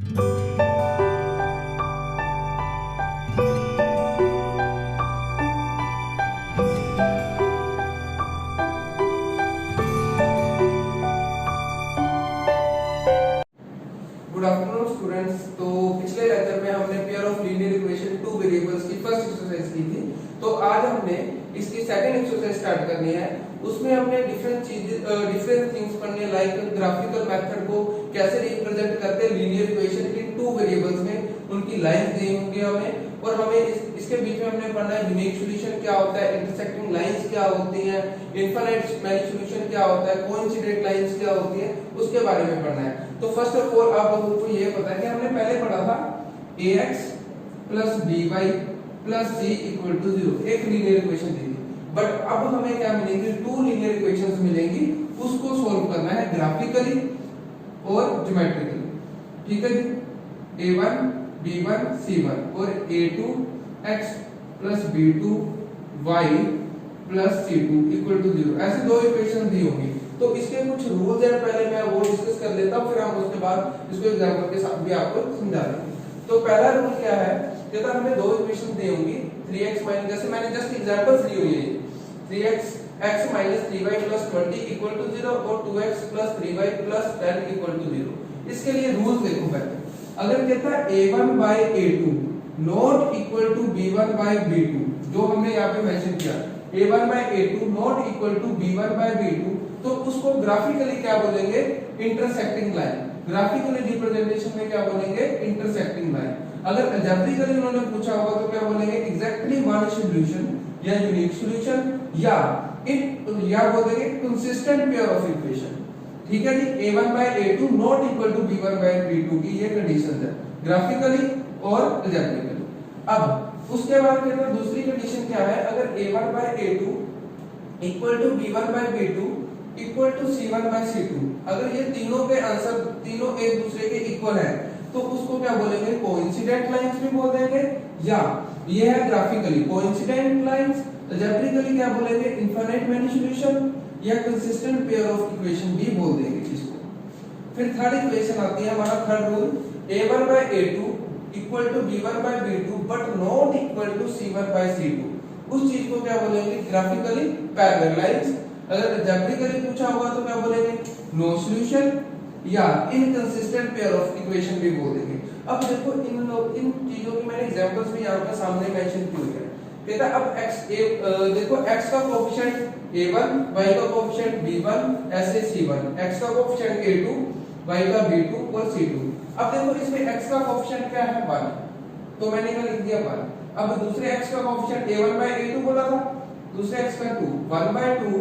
Good afternoon students. तो पिछले lecture में हमने pair of linear equation two variables की फर्स्ट एक्सरसाइज की थी। तो आज हमने इसकी सेकंड एक्सरसाइज स्टार्ट करनी है। उसमें हमने डिफरेंट थिंग्स पढ़ने, लाइक ग्राफिकल मेथड को कैसे रिप्रेजेंट करते हैं लीनियर इक्वेशन की टू वेरिएबल्स में, उनकी लाइंस दी होंगी हमें, और हमें इसके बीच में हमने पढ़ना है यूनिक सॉल्यूशन क्या होता है, इंटरसेक्टिंग लाइंस क्या होती हैं, इनफाइनाइट मैनी सॉल्यूशन क्या होता है, कोइंसिडेंट लाइंस क्या होती है, उसके बारे में पढ़ना है। तो फर्स्ट ऑफ ऑल आप लोगों को ये पता है कि हमने पहले पढ़ा था ax plus by plus c equal to 0, एक लीनियर इक्वेशन थी। बट अब हमें क्या मिलेंगी, टू लीनियर इक्वेशंस मिलेंगी, उसको सॉल्व करना है ग्राफिकली और ज्योमेट्रिकली। ठीक है जी। a1 b1 c1 और a2x plus b2 y plus c2 equal to 0, ऐसे दो इक्वेशन दी होंगी। तो इसके कुछ रूल्स हैं, पहले मैं वो डिस्कस कर लेता हूं, फिर हम उसके बाद इसको एग्जांपल के साथ भी आपको समझा देंगे। तो पहला रूल क्या है, जैसा हमें दो इक्वेशन दी होंगी 3x माइनस, जैसे मैंने जस्ट एग्जांपल्स ली हुई है, 3x x minus 3y plus 20 equal to 0 और 2x plus 3y plus 10 equal to 0। इसके लिए रूल्स देखो पहले। अगर कहता है a1 by a2 not equal to b1 by b2, जो हमने यहाँ पे मेंशन किया a1 by a2 not equal to b1 by b2, तो उसको ग्राफिकली क्या बोलेंगे, इंटरसेक्टिंग लाइन। ग्राफिकली रिप्रेजेंटेशन में क्या बोलेंगे, इंटरसेक्टिंग लाइन। अगर अलजेब्रिकली उन्होंने पूछा होगा तो क्या बोलेंगे, एग्जैक्टली वन सॉल्यूशन या यूनिक सॉल्यूशन, या बोलेंगे कंसिस्टेंट पेयर ऑफ इक्वेशन। ठीक है जी। a1 by a2 not equal to b1 by b2 की ये कंडीशन है ग्राफिकली और अलजेब्रिकली। अब उसके बाद कहते हैं दूसरी कंडीशन क्या है, अगर a1 by a2 equal to b1 by b2 equal to c1 by c2, अगर ये तीनों के आंसर तीनों एक दूसरे के इक्वल है तो उसको क्या बोलेंगे, कोइंसिडेंट लाइंस भी बोल देंगे, या ये है ग्राफिकली कोइंसिडेंट लाइंस, अलजेब्रिकली क्या बोलेंगे, इनफाइनाइट मैनी सॉल्यूशन या कंसिस्टेंट पेयर ऑफ इक्वेशन भी बोल देंगे इसको। फिर थर्ड इक्वेशन आती है हमारा third rule, a1 by a2 equal to b1 by b2 but not equal to c1 by c2, उस चीज को क्या बोलेंगे, ग्राफिकली पैरेलल लाइंस। अगर अलजेब्रिकली पूछा होगा तो क्या बोलेंगे, नो सॉल्यूशन या इनकंसिस्टेंट पेयर ऑफ इक्वेशन भी बोल देंगे। अब देखो इन चीजों की मैंने एग्जांपल्स भी यहां पे सामने मेंशन की हुई है। कहता है अब देखो x का कोएफिशिएंट a1, y का कोएफिशिएंट b1, ऐसे c1, x का कोएफिशिएंट a2, y का b2 और c2। अब देखो इसमें x का कोएफिशिएंट क्या है, 1, तो मैंने यहाँ लिख दिया 1। अब दूसरे x का कोएफिशिएंट a1 by a2 बोला था, दूसरे x का 2, 1 by 2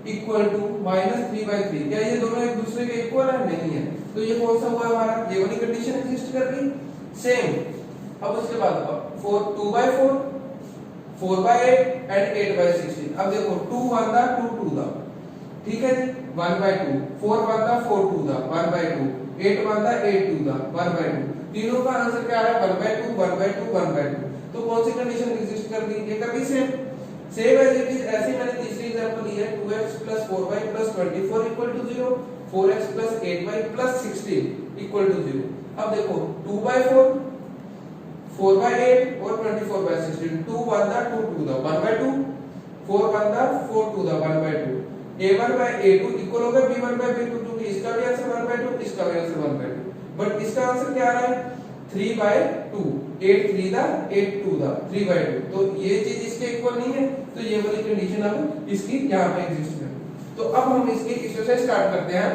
इक्वल टू -3 by 3। क्या ये दोनों एक दूसरे के इक्वल है, नहीं है, तो ये कौन सा हुआ हमारा, ये वाली कंडीशन एग्जिस्ट कर रही सेम। अब उसके बाद 2 by 4, 4 by 8 एंड 8 by 16। अब देखो 2 1 दा 2 2 दा, ठीक है जी, 1 by 2, 4 1 दा 4 2 दा 1 by 2, 8 1 दा 8 2 दा 1 by 2। तीनों का आंसर क्या है, 1 by 2 1 by 2 1 by 2। तो कौन सी कंडीशन एग्जिस्ट कर रही है, ये कभी सेम एज इट इज। ऐसे मैंने तीसरी एग्जांपल ली है 2x plus 4y plus 24 equal to 0, 4x plus 8y plus 16 equal to 0। अब देखो 2 by 4, 4 by 8 और 24 by 16, 2 1 दा 2 2 दा 1 by 2, 4 1 दा 4 2 दा 1 by 2, a1 by a2 equal होगा b1 by b2, क्योंकि इसका भी आंसर 1 by 2, इसका भी आंसर 1 by 2, बट इसका आंसर क्या आ रहा है, 3 by 2, 8 3 दा 8 2 दा 3 by 2। तो ये चीज इसके इक्वल नहीं है, तो ये वाली कंडीशन अब इसकी यहाँ पे एग्जिस्ट है। तो अब हम इसकी एक्सरसाइज स्टार्ट करते हैं।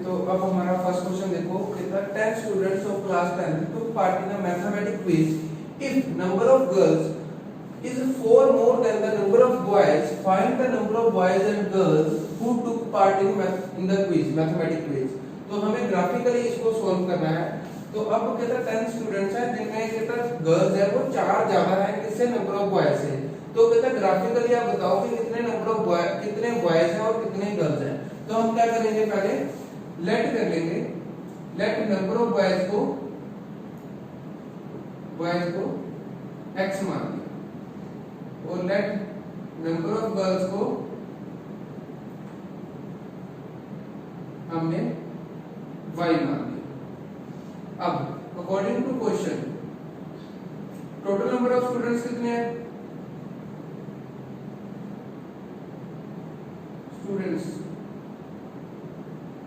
तो अब हमारा फर्स्ट क्वेश्चन देखो, कितना 10 students of class 10 took part in a mathematics quiz। If number of girls is 4 more than the number of boys, find the number of boys and girls who took part in the quiz, mathematics quiz। तो हमें graphically इसको solve करना है। तो अब कहता है 10 students हैं जिनमें कहता गर्ल्स है वो 4 ज्यादा है किससे, नंबर ऑफ बॉयज से। तो कहता ग्राफिकली आप बताओ कि कितने नंबर ऑफ बॉय, कितने बॉयज हैं और कितने गर्ल्स हैं। तो हम क्या करेंगे, पहले लेट कर लेंगे, लेट नंबर ऑफ बॉयज को x मान लिया और लेट नंबर ऑफ गर्ल्स को हमने y मान लिया। अब according to question total number of students कितने हैं? स्टूडेंट्स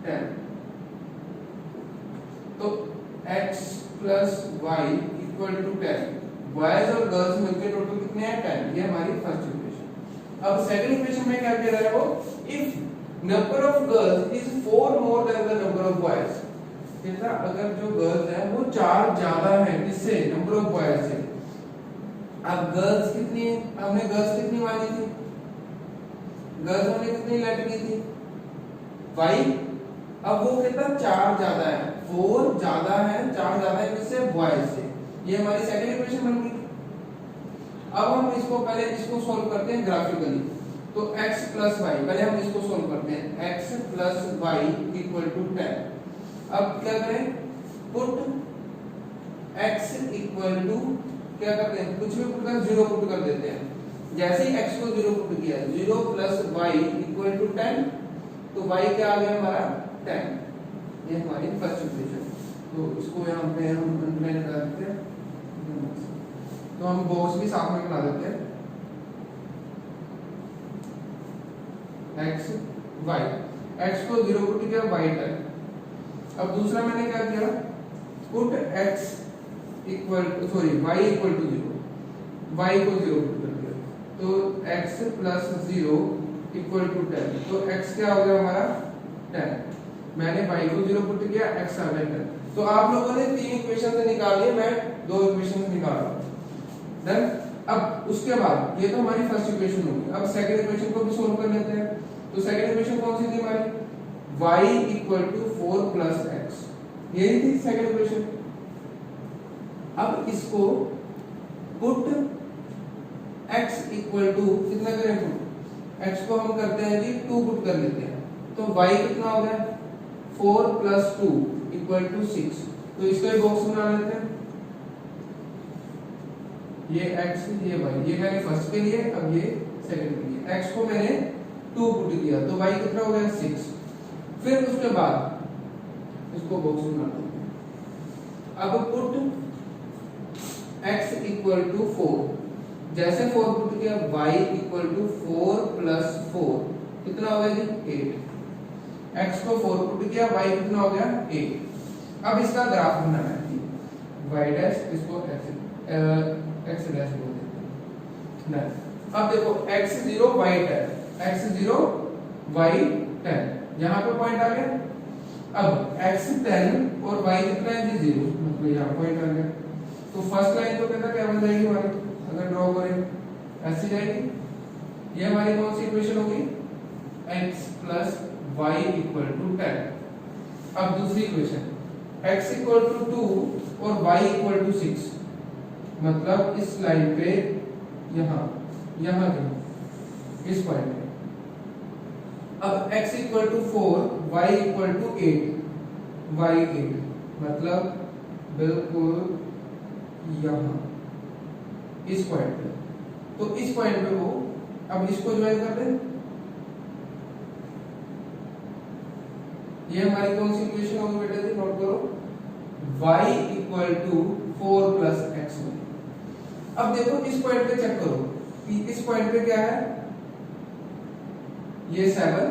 10। तो x plus y equal to 10। Boys और गर्ल्स मिलकर टोटल कितने हैं? 10। ये हमारी फर्स्ट इक्वेशन। अब सेकंड इक्वेशन में क्या कह रहा है वो? If number of girls is 4 more than the number of boys. कहता अगर जो गर्ल्स है वो 4 ज्यादा है किससे? नंबर ऑफ बॉयज से। अब गर्ल्स कितनी है? हमने गर्ल्स कितनी मानी थी? गर्ल्स हमने कितनी लेट की थी? 5। अब वो कहता 4 ज्यादा है, 4 ज्यादा है, 4 ज्यादा है किससे? बॉयज से। ये हमारी सेकंड इक्वेशन बन गई। अब हम इसको पहले इसको सॉल्व करते हैं ग्राफिकली। तो x प्लस वाई, पहले हम इसको सॉल्व करते हैं। x plus y equal to 10। अब क्या करें? पुट x इक्वल टू क्या करते हैं? कुछ भी पुट कर 0 पुट कर देते हैं। जैसे ही x को 0 पुट किया, 0 प्लस वाई इक्वल टू 10, तो y क्या आ गया हमारा? 10। ये हमारी फर्स्ट इक्वेशन। तो इसको यहाँ पे हम अंडरलाइन कर देते हैं। तो हम बॉक्स भी साथ में बना देते हैं। x y, x को 0 पुट किया, y 10। अब दूसरा मैंने क्या किया? Put x equal y equal to 0, y को 0 पुट कर दिया। तो x प्लस 0 इक्वल टू 10। तो x क्या हो गया हमारा? 10। मैंने y को 0 पुट किया, x आ गया 10। तो आप लोगों ने 3 इक्वेशन से निकाल लिए, मैं 2 इक्वेशन से निकाल रहा हूं। देन अब उसके बाद ये तो हमारी फर्स्ट इक्वेशन होगी। अब सेकंड इक्वेशन को भी सोल्व कर लेते हैं। तो सेकंड इक्वेशन कौन सी थी हमारी? y equal to 4 plus x, यही थी सेकंड इक्वेशन। अब इसको पुट x इक्वल टू कितना करें? पुट x को हम करते हैं जी 2 पुट कर लेते हैं। तो y कितना हो गया? 4 प्लस 2 इक्वल टू 6। तो इसका ही बॉक्स बना लेते हैं। ये x, ये y, ये मैंने फर्स्ट के लिए, अब ये सेकंड के लिए। x को मैंने 2 पुट किया, तो y कितना हो गया? 6। फिर उसके बाद इसको बॉक्स बना देते हैं। अब पुट x इक्वल टू 4। जैसे 4 पुट किया, y इक्वल टू 4 प्लस 4 कितना हो गया जी? 8। x को 4 पुट किया, y कितना हो गया? 8। अब इसका ग्राफ बनाना है जी। y डैश, इसको x डैश बोल देते हैं। अब देखो x0 y 10, x0 y 10, यहाँ पे पॉइंट आ गया। अब x10 और y कितना है जी? 0, मतलब यहाँ पॉइंट आ गया। तो फर्स्ट लाइन तो कहता क्या बन जाएगी हमारी? अगर ड्रॉ करें ऐसी जाएगी। ये हमारी कौन सी इक्वेशन होगी? x plus y equal to 10। अब दूसरी इक्वेशन x इक्वल टू 2 और y इक्वल टू 6, मतलब इस लाइन पे यहाँ इस पॉइंट पे। अब x equal to 4, y equal to 8, y 8, मतलब बिल्कुल यहाँ इस पॉइंट पे। तो इस पॉइंट पे वो, अब इसको ज्वाइन कर दें। ये हमारी कौन सी इक्वेशन होगी बेटा जी? नोट करो, y equal to 4 plus x. अब देखो इस पॉइंट पे चेक करो कि इस पॉइंट पे क्या है? ये 7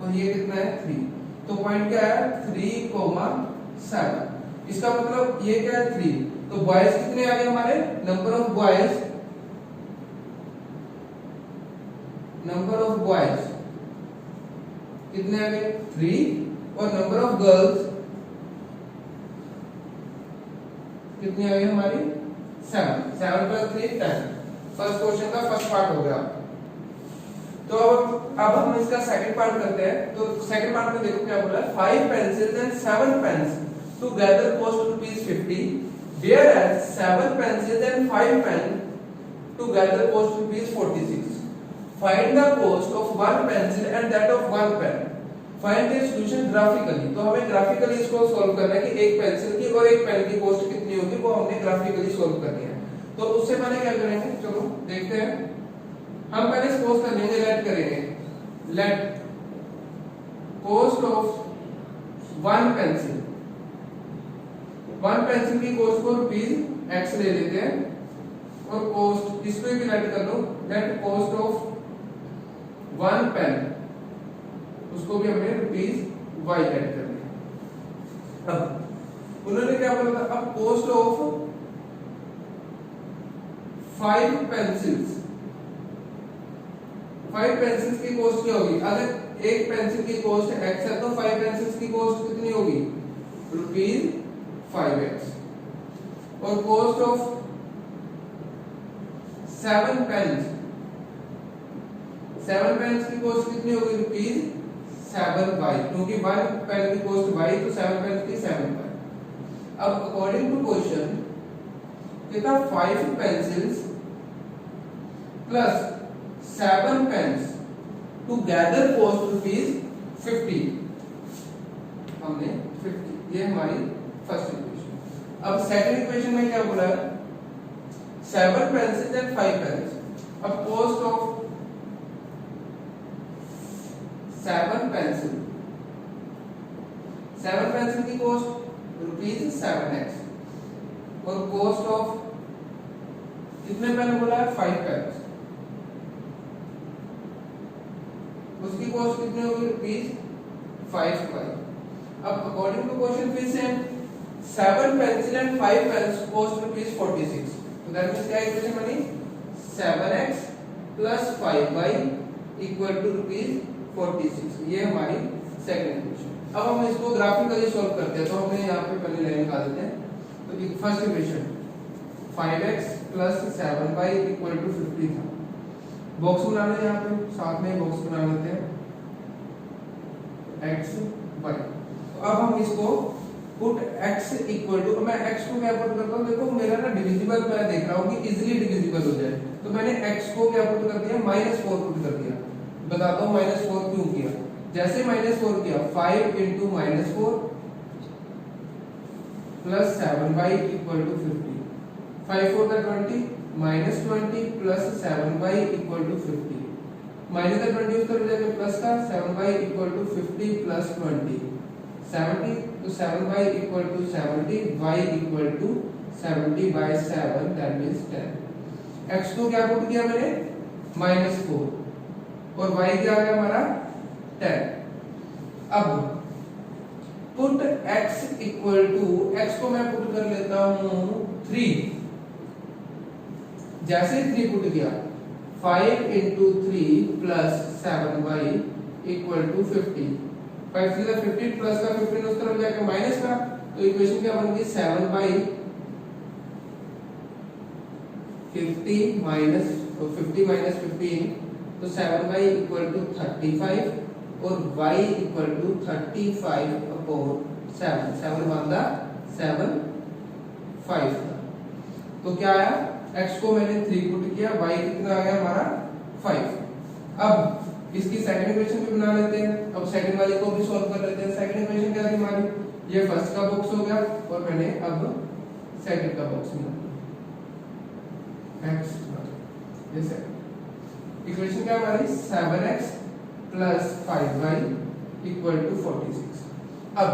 और ये कितना है? 3। तो पॉइंट क्या है? 3,7। इसका मतलब ये क्या है? 3। तो बॉयज कितने आ गए हमारे? नंबर ऑफ बॉयज कितने आ गए? 3। और नंबर ऑफ गर्ल्स कितनी आ गई हमारी? 7। 7 प्लस 3 10। फर्स्ट क्वेश्चन का फर्स्ट पार्ट हो गया। तो अब हम इसका सेकंड पार्ट करते हैं। तो सेकंड पार्ट में देखो क्या बोला है? 5 pencils and 7 pens together cost ₹50, whereas 7 pencils and 5 pens together cost ₹46. Find the cost of one pencil and that of one pen. Find the solution graphically. तो हमें ग्राफिकली इसको सॉल्व करना है कि एक पेंसिल की और एक पेन की कॉस्ट कितनी होगी, वो हमने ग्राफिकली सॉल्व करनी है। तो उससे पहले क्या करेंगे? चलो देखते हैं। हम पहले सपोज कर लेंगे, लेट करेंगे, let cost of one pencil one pencil की कॉस्ट को रुपीज एक्स ले लेते हैं और कॉस्ट इसको भी लेट कर लो, net cost of one pen उसको भी हमने रुपीज वाई लेट कर लिया। अब उन्होंने क्या बोला था, अब कॉस्ट ऑफ 5 पेंसिल्स, 5 पेंसिल्स की कॉस्ट क्या होगी, अगर एक पेंसिल की कॉस्ट x है तो 5 पेंसिल्स की कॉस्ट कितनी होगी, रुपीज 5x। और कॉस्ट ऑफ 7 पेन्स, 7 पेन्स की कॉस्ट कितनी होगी, रुपीज 7y, क्योंकि 1 पेन की कॉस्ट y तो 7 पेन की 7y। अब अकॉर्डिंग टू क्वेश्चन कितना 5 pencils plus 7 pens together cost rupees 50, हमने 50, ये हमारी फर्स्ट इक्वेशन। अब सेकंड इक्वेशन में क्या बोला है, 7 पेंसिल्स एंड 5 पेन्स। अब कॉस्ट ऑफ 7 पेंसिल, 7 पेंसिल की कॉस्ट रुपीज 7x और कॉस्ट ऑफ कितने पेन बोला है, 5 पेन, उसकी कॉस्ट कितनी होगी, रुपीज 5y। अब अकॉर्डिंग टू क्वेश्चन फिर से 7 pencil and 5 pens cost rupees 46, तो दैट मींस क्या इक्वेशन बनी, 7x plus 5y equal to rupees 46, ये हमारी सेकंड इक्वेशन। अब हम इसको ग्राफिकली सॉल्व करते हैं, तो हमने यहाँ पे पहले लाइन निकाल देते हैं। तो first equation 5x plus 7y equal to 50 था, बॉक्स बना लेते हैं, यहाँ पे साथ में बॉक्स बना लेते हैं x y। तो अब हम इसको पुट x इक्वल टू, मैं x को क्या पुट करता हूँ, देखो मेरा ना डिविजिबल मैं देख रहा हूँ कि इजीली डिविजिबल हो जाए, तो मैंने x को क्या पुट कर दिया, -4 पुट कर दिया। बताता हूँ -4 क्यों किया, जैसे -4 किया 5 into -4 plus 7y equal to 50, 5 4 का 20 -20 plus 7y equal to 50, minus का 20 उस तरफ जाके प्लस का 7y इक्वल टू 50 प्लस 20 70, तो 7y equal to 70, y equal to 70 by 7 that means 10। x को क्या पुट किया मैंने, -4 और y क्या आ गया हमारा 10। अब put x equal to, x को मैं पुट कर लेता हूं 3, जैसे 3 पुट किया 5 into 3 plus 7y equal to 50, 5 3 15 plus का 15 उस तरफ जाके माइनस का, तो इक्वेशन क्या बन गई 7y 50 माइनस, तो 50 माइनस 15, तो 7y इक्वल टू 35 और y इक्वल टू 35 अपॉन 7, 7 बंदा 7 5 था, तो क्या आया, x को मैंने 3 पुट किया, y कितना आ गया हमारा 5। अब इसकी सेकंड इक्वेशन भी बना लेते हैं, अब सेकंड वाली को भी सॉल्व कर लेते हैं। सेकंड इक्वेशन क्या थी हमारी, ये फर्स्ट का बॉक्स हो गया और मैंने अब सेकंड का बॉक्स बना लिया, x जैसे इक्वेशन क्या हमारी 7x plus 5y equal to 46। अब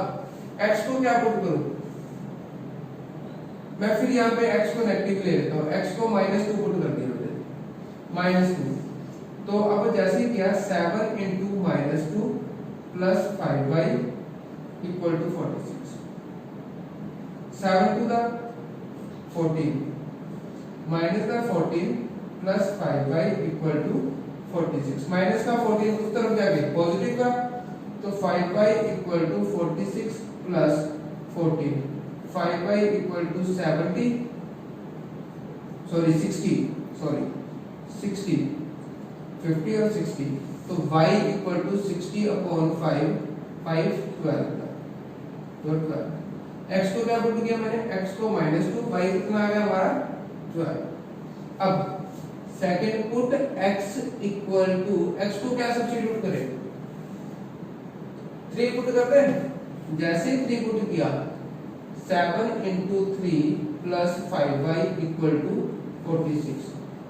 x को क्या पुट करूं, मैं फिर यहाँ पे x को नेगेटिव ले लेता हूँ, x को -2 पुट कर दिया -2, तो अब जैसे किया 7 into -2 plus 5y equal to 46, 7 to the 14 minus का 14 plus 5y equal to 46, minus का 14 उस तरफ जाके पॉजिटिव का, तो 5y equal to 46 plus 14, 5y equal to 70 sorry 60 50 और 60, तो y equal to 60 upon 5 12 x को क्या पुट किया मैंने, x को -2, y कितना आ गया हमारा 12। अब second put x equal to, x को क्या सब्स्टिट्यूट करें, 3 पुट करते हैं, जैसे 3 पुट किया 7 into 3 plus 5y equal to 46,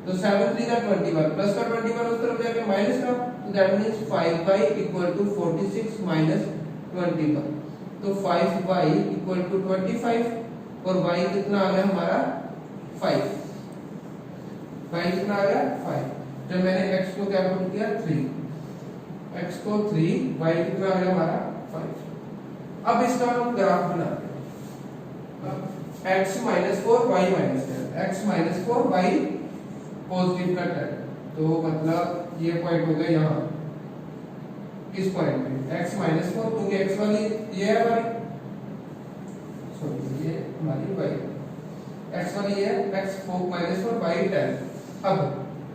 तो 7 3 का 21 प्लस का 21 उस तरफ जाके माइनस का, तो that means 5y equal to 46 minus 21, तो 5y इक्वल टू 25 और y कितना आ गया हमारा 5। y कितना आ गया 5। जब मैंने x को क्या पुट किया 3, x को 3, y कितना आ गया हमारा 5। अब इसका हम ग्राफ बनाते हैं। x -4 y -10, x -4 y positive का 10, तो मतलब ये पॉइंट हो गया यहाँ इस पॉइंट पे x -4, क्योंकि x वाली ये है हमारी, सॉरी ये हमारी y, x वाली ये है, x -4 y 10। अब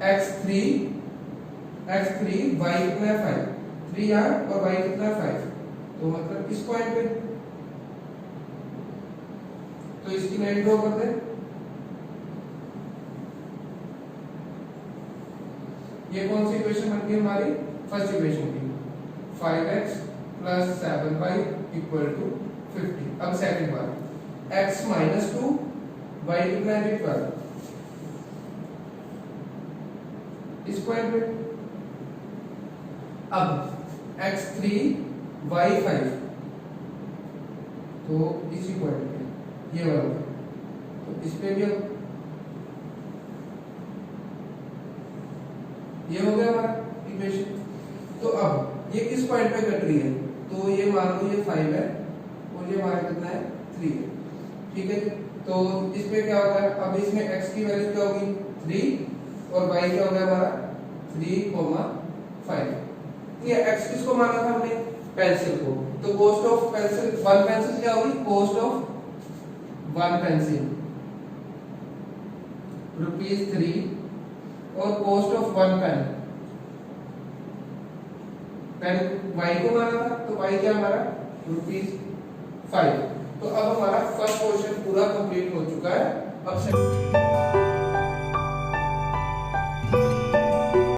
x3 y कितना है 5, 3 यहाँ और y कितना है 5, तो मतलब इस पॉइंट पे, तो इसकी लाइन ड्रॉ कर दे। ये कौन सी इक्वेशन बन गई हमारी, फर्स्ट इक्वेशन की, 5x + 7y = 50। अब सेकंड बार x -2 y कितना है 12, इस पॉइंट पे। अब x3 y 5, तो इसी पॉइंट पे ये वाला, तो इस पे भी अब ये हो गया हमारा इक्वेशन। तो अब ये किस पॉइंट पे कट रही है, तो ये मान लो ये 5 है और ये हमारा कितना है 3 है, ठीक है। तो इस पे क्या होगा, अब इसमें x की वैल्यू क्या होगी 3 और y क्या हो गया हमारा 3,5। ये x किसको माना था हमने, पेंसिल को, तो cost of pencil, one pencil क्या होगी, कॉस्ट ऑफ वन पेंसिल ₹3 और cost of one pen, pen y को माना था, तो y क्या हमारा ₹5। तो अब हमारा फर्स्ट क्वेश्चन पूरा कंप्लीट हो चुका है। अब